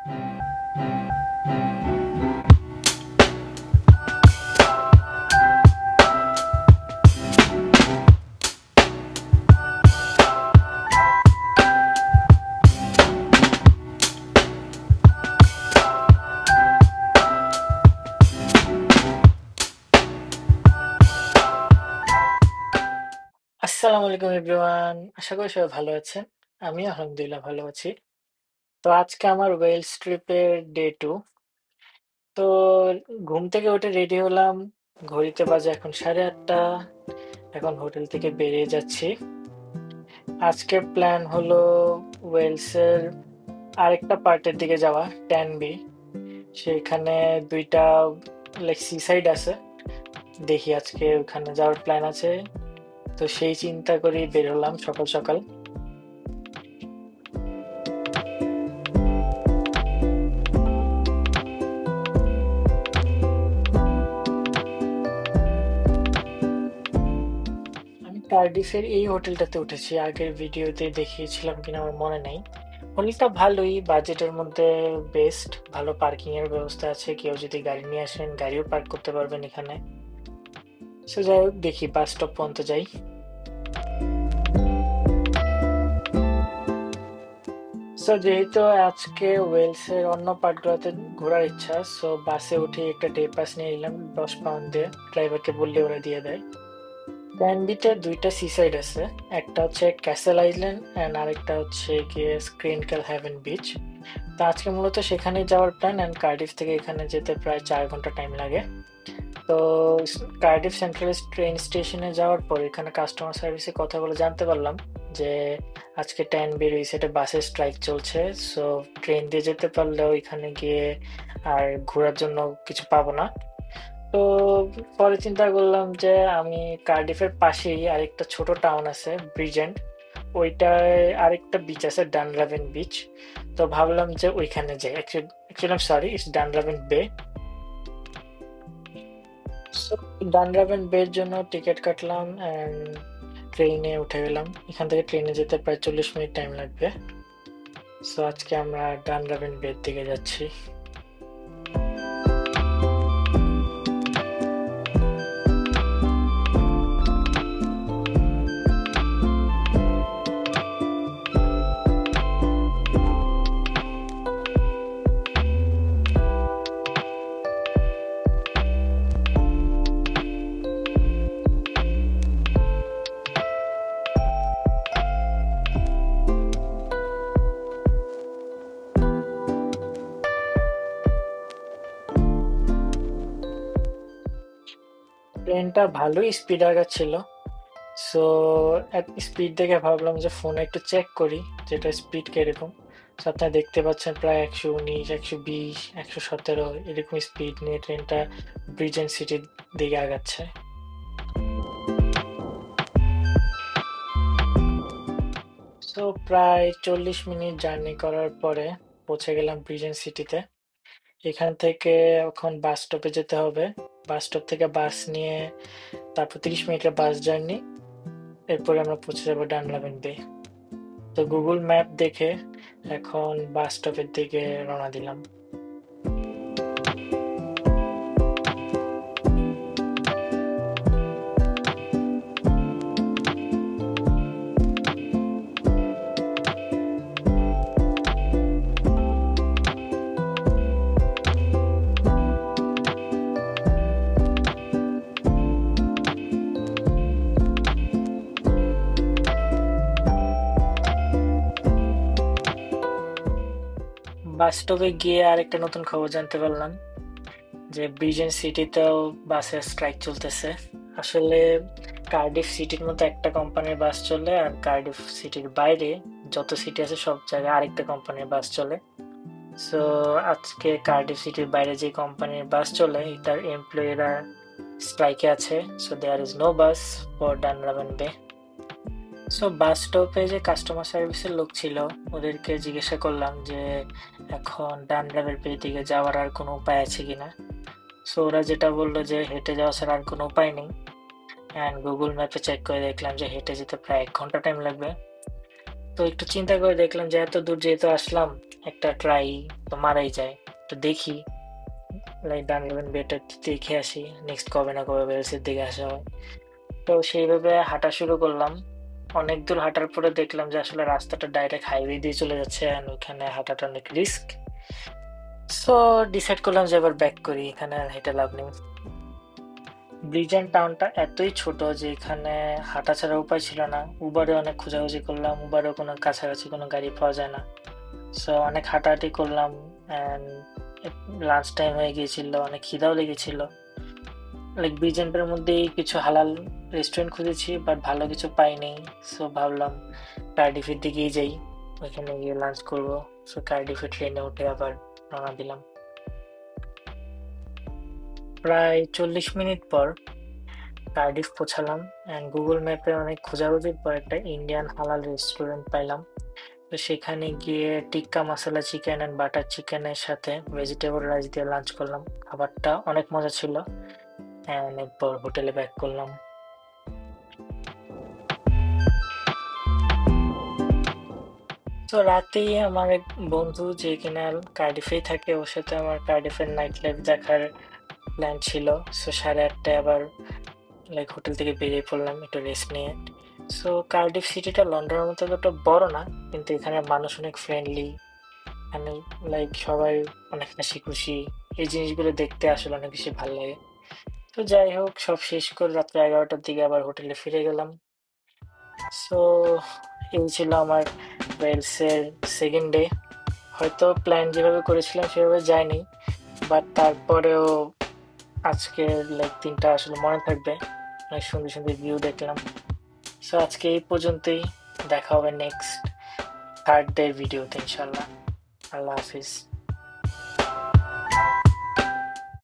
আসসালামু আলাইকুম এভরিওয়ান। আশা করি সবাই ভালো আছেন। আমিও আলহামদুলিল্লাহ ভালো আছি। তো আজকে আমার ওয়েলস ট্রিপের ডে 2। তো ঘুম থেকে উঠে রেডি হলাম। ঘড়িতে বাজে এখন 8:30। এখন হোটেল থেকে বেরিয়ে যাচ্ছি। আজকের প্ল্যান হলো ওয়েলসের আরেকটা পার্টের দিকে যাওয়া, ট্যানবি। সেখানে 2টা লাইক সিসাইড আছে। দেখি আজকে ওখানে যাওয়ার প্ল্যান আছে। তো সেই চিন্তা করেই বের হলাম সকাল সকাল। আমি কার্ডিফের এই হোটেলটাতে উঠেছি, আগের ভিডিওতে দেখিয়েছিলাম কিনা আমার মনে নেই। হোটেলটা ভালোই, বাজেটের মধ্যে বেস্ট। ভালো পার্কিং এর ব্যবস্থা আছে, কেউ যদি গাড়ি নিয়ে আসেন গাড়িও পার্ক করতে পারবেন এখানে। সো যাই হোক, দেখি বাস স্টপ পর্যন্ত যাই। সো যেহেতু আজকে ওয়েলসের অন্য পার্টগুলোতে ঘোরার ইচ্ছা, সো বাসে উঠে একটা ডে পাস নিয়ে নিলাম 10 পাউন্ড দিয়ে। ড্রাইভারকে বললে ওরা দিয়ে দেয়। ক্যানবিতে 2টা সিসাইড আছে। একটা হচ্ছে ক্যাসেল আইল্যান্ড অ্যান্ড আরেকটা হচ্ছে গিয়ে স্ক্রিনকেল হ্যাভেন বিচ। তো আজকে মূলত সেখানে যাওয়ার প্ল্যান, অ্যান্ড কার্ডিফ থেকে এখানে যেতে প্রায় 4 ঘন্টা টাইম লাগে। তো কার্ডিফ সেন্ট্রাল ট্রেন স্টেশনে যাওয়ার পর এখানে কাস্টমার সার্ভিসে কথা বলে জানতে পারলাম যে আজকে ট্যানবির ওই সাইডে বাসের স্ট্রাইক চলছে। সো ট্রেন দিয়ে যেতে পারলেও এখানে গিয়ে আর ঘোরার জন্য কিছু পাবো না। তো পরে চিন্তা করলাম যে আমি কার্ডিফের পাশেই আরেকটা ছোট টাউন আছে, ব্রিজেন্ড। ওইটায় আরেকটা বিচ আছে, ডানরাবেন বিচ। তো ভাবলাম যে ওইখানে যাই। Actually sorry, it's ডানরাবেন Bay. So ডানরাবেন বের জন্য টিকিট কাটলাম অ্যান্ড ট্রেনে উঠে গেলাম। এখান থেকে ট্রেনে যেতে প্রায় 40 মিনিট টাইম লাগবে। সো আজকে আমরা ডানরাবেন বের দিকে যাচ্ছি। ট্রেনটা ভালোই স্পিড আগাচ্ছিল। সো স্পিড দেখে ভাবলাম যে ফোনে একটু চেক করি যেটা স্পিড কিরকম। সো আপনারা দেখতে পাচ্ছেন প্রায় 119, 120, 117 এরকম স্পিড নিয়ে ট্রেনটা ব্রিজেন্ট সিটির দিকে আগাচ্ছে। সো প্রায় 40 মিনিট জার্নি করার পরে পৌঁছে গেলাম ব্রিজেন্ট সিটিতে। এখান থেকে এখন বাস স্টপে যেতে হবে। বাস স্টপ থেকে বাস নিয়ে তারপর 30 মিনিটের বাস জার্নি। এরপরে আমরা পৌঁছে যাবো ডানলাভিন বে। তো গুগল ম্যাপ দেখে এখন বাস স্টপের দিকে রওনা দিলাম। বাস স্টপে গিয়ে আরেকটা নতুন খবর জানতে পারলাম যে ব্রিজেন্ট সিটিতেও বাসের স্ট্রাইক চলতেছে। আসলে কার্ডিফ সিটির মতো একটা কোম্পানির বাস চলে, আর কার্ডিফ সিটির বাইরে যত সিটি আছে সব জায়গায় আরেকটা কোম্পানির বাস চলে। সো আজকে কার্ডিফ সিটির বাইরে যে কোম্পানির বাস চলে এটার এমপ্লয়িরা স্ট্রাইকে আছে। So there is no bus for Dunraven Bay. So বাস স্টপে যে কাস্টমার সার্ভিসের লোক ছিল ওদেরকে জিজ্ঞাসা করলাম যে এখন ডানরাবেন বে দিকে যাওয়ার আর কোনো উপায় আছে কিনা। সো ওরা যেটা বললো যে হেঁটে যাওয়া ছাড়া আর কোনো উপায় নেই। অ্যান্ড গুগল ম্যাপে চেক করে দেখলাম যে হেঁটে যেতে প্রায় 1 ঘন্টা টাইম লাগবে। তো একটু চিন্তা করে দেখলাম যে এত দূর যেহেতু আসলাম, একটা ট্রাই তো মারাই যায়, তো দেখি লাইক ডানলিভান বেটা দেখে আসি, নেক্সট কবে না কবে ওয়েলসের দিকে আসা হয়। তো সেইভাবে হাঁটা শুরু করলাম। অনেক দূর হাঁটার পরে দেখলাম যে আসলে রাস্তাটা ডাইরেক্ট হাইওয়ে দিয়ে চলে যাচ্ছে, and ওখানে হাঁটাটা অনেক রিস্ক। সো ডিসাইড করলাম যে এবার ব্যাক করি, এখানে আর হেঁটে লাভ নেই। ব্রিজেন টাউনটা এতই ছোট যে এখানে হাঁটা ছাড়া উপায় ছিল না। উবারে অনেক খোঁজাখুঁজি করলাম, উবারে কোনো কাছাকাছি কোনো গাড়ি পাওয়া যায় না। সো অনেক হাঁটাহাঁটি করলাম, অ্যান্ড লাঞ্চ টাইম হয়ে গিয়েছিল, অনেক খিদাও লেগেছিল। লাইক ব্রিজেন্টের মধ্যেই কিছু হালাল রেস্টুরেন্ট খুঁজেছি, বাট ভালো কিছু পাইনি। সো ভাবলাম কার্ডিফের দিকেই যাই, ওইখানে গিয়ে লাঞ্চ করব। সো কার্ডিফে ট্রেনে উঠে আবার রওনা দিলাম। প্রায় 40 মিনিট পর কার্ডিফ পৌঁছালাম, অ্যান্ড গুগল ম্যাপে অনেক খোঁজাখুঁজির পর একটা ইন্ডিয়ান হালাল রেস্টুরেন্ট পাইলাম। তো সেখানে গিয়ে টিক্কা মশলা চিকেন অ্যান্ড বাটার চিকেনের সাথে ভেজিটেবল রাইস দিয়ে লাঞ্চ করলাম। খাবারটা অনেক মজা ছিল, অ্যান্ড এরপর হোটেলে ব্যাক করলাম। তো রাতেই আমার এক বন্ধু যে কিনা কার্ডিফেই থাকে, ওর সাথে আমার কার্ডিফের নাইট লাইফ দেখার প্ল্যান ছিল। সো 8:30টায় আবার লাইক হোটেল থেকে বেরিয়ে পড়লাম একটু রেস্ট নিয়ে। সো কার্ডিফ সিটিটা লন্ডনের মতো অতটা বড় না, কিন্তু এখানে মানুষ অনেক ফ্রেন্ডলি, এখানে লাইক সবাই অনেক হাসি খুশি। এই জিনিসগুলো দেখতে আসলে অনেক বেশি ভালো লাগে। তো যাই হোক, সব শেষ করে রাত্রে 11টার দিকে আবার হোটেলে ফিরে গেলাম। সো এই ছিল আমার ওয়েলসের সেকেন্ড ডে। হয়তো প্ল্যান যেভাবে করেছিলাম সেভাবে যায়নি, বাট তারপরেও আজকের লাইক দিনটা আসলে মনে থাকবে। অনেক সুন্দর সুন্দর ভিউ দেখলাম। সো আজকে এই পর্যন্তই, দেখা হবে নেক্সট থার্ড ডে ভিডিওতে ইনশাল্লাহ। আল্লাহ হাফিজ।